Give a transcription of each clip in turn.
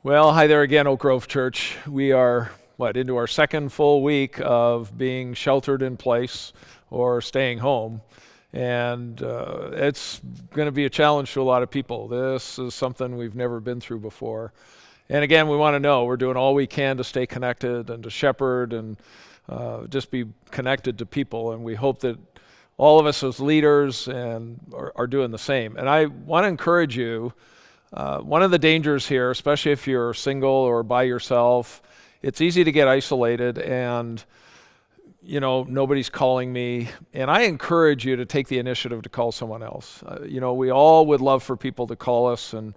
Well, hi there again, Oak Grove Church. We are, into our second full week of being sheltered in place or staying home. And it's going to be a challenge to a lot of people. This is something we've never been through before. And again, we want to know we're doing all we can to stay connected and to shepherd and just be connected to people. And we hope that all of us as leaders are doing the same. And I want to encourage you. One of the dangers here, especially if you're single or by yourself, it's easy to get isolated and, nobody's calling me. And I encourage you to take the initiative to call someone else. We all would love for people to call us, and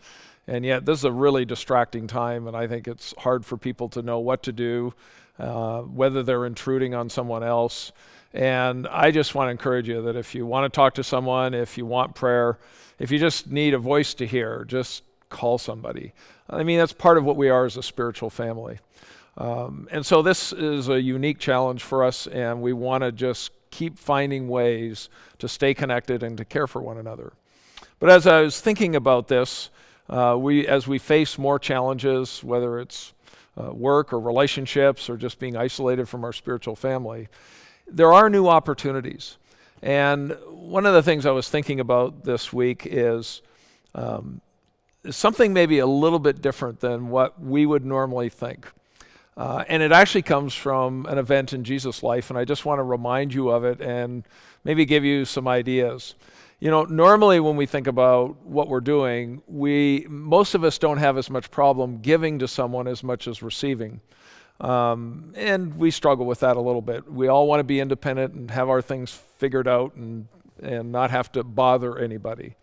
yet this is a really distracting time, and I think it's hard for people to know what to do, whether they're intruding on someone else. And I just want to encourage you that if you want to talk to someone, if you want prayer, if you just need a voice to hear, just call somebody. I mean, that's part of what we are as a spiritual family. And so this is a unique challenge for us, and we want to just keep finding ways to stay connected and to care for one another. But as I was thinking about this, as we face more challenges, whether it's work or relationships or just being isolated from our spiritual family, there are new opportunities. And one of the things I was thinking about this week is something maybe a little bit different than what we would normally think. And it actually comes from an event in Jesus' life, and I just want to remind you of it and maybe give you some ideas. Normally when we think about what we're doing, most of us don't have as much problem giving to someone as much as receiving. And we struggle with that a little bit. We all want to be independent and have our things figured out and not have to bother anybody.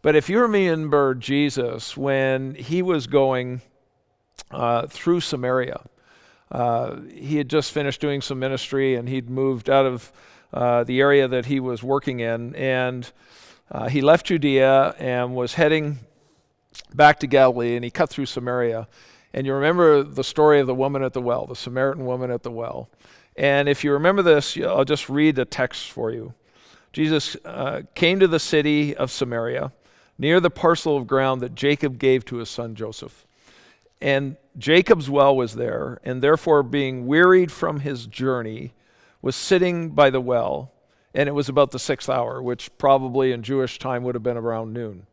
But if you remember Jesus, when he was going through Samaria, he had just finished doing some ministry and he'd moved out of the area that he was working in, and he left Judea and was heading back to Galilee, and he cut through Samaria. And you remember the story of the woman at the well, the Samaritan woman at the well. And if you remember this, I'll just read the text for you. Jesus came to the city of Samaria, near the parcel of ground that Jacob gave to his son Joseph. And Jacob's well was there, and therefore being wearied from his journey, was sitting by the well, and it was about the 6th hour, which probably in Jewish time would have been around noon.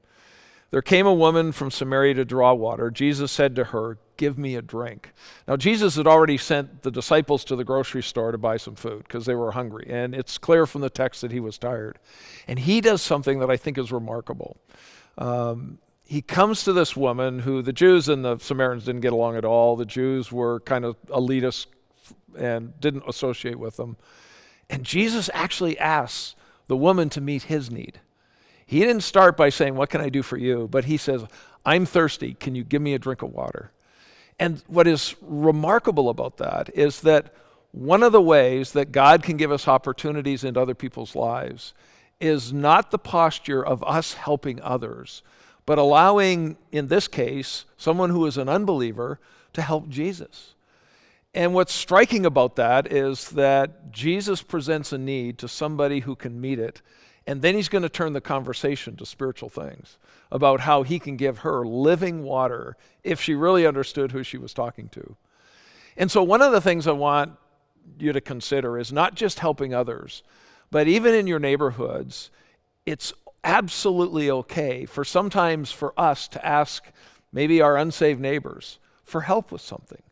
There came a woman from Samaria to draw water. Jesus said to her, "Give me a drink." Now, Jesus had already sent the disciples to the grocery store to buy some food because they were hungry. And it's clear from the text that he was tired. And he does something that I think is remarkable. He comes to this woman who the Jews and the Samaritans didn't get along at all. The Jews were kind of elitist and didn't associate with them. And Jesus actually asks the woman to meet his need. He didn't start by saying, "What can I do for you?" But he says, "I'm thirsty. Can you give me a drink of water?" And what is remarkable about that is that one of the ways that God can give us opportunities into other people's lives is not the posture of us helping others, but allowing, in this case, someone who is an unbeliever to help Jesus. And what's striking about that is that Jesus presents a need to somebody who can meet it. And then he's going to turn the conversation to spiritual things about how he can give her living water if she really understood who she was talking to. And so one of the things I want you to consider is not just helping others, but even in your neighborhoods, it's absolutely okay sometimes for us to ask maybe our unsaved neighbors for help with something.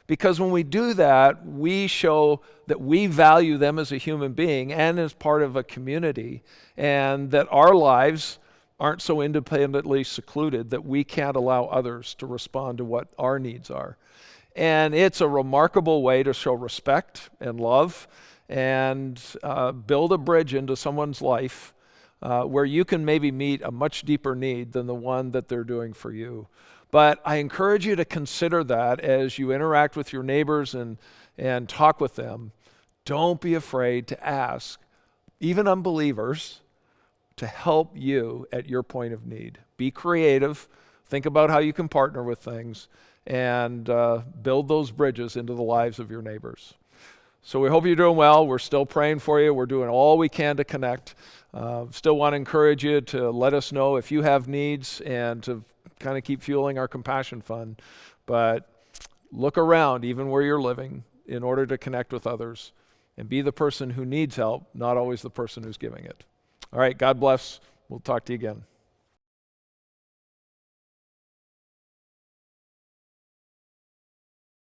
Because when we do that, we show that we value them as a human being and as part of a community, and that our lives aren't so independently secluded that we can't allow others to respond to what our needs are. And it's a remarkable way to show respect and love and build a bridge into someone's life where you can maybe meet a much deeper need than the one that they're doing for you. But I encourage you to consider that as you interact with your neighbors and talk with them. Don't be afraid to ask, even unbelievers, to help you at your point of need. Be creative. Think about how you can partner with things and build those bridges into the lives of your neighbors. So we hope you're doing well. We're still praying for you. We're doing all we can to connect. Still want to encourage you to let us know if you have needs and to kind of keep fueling our compassion fund. But look around, even where you're living, in order to connect with others and be the person who needs help, not always the person who's giving it. All right, God bless. We'll talk to you again.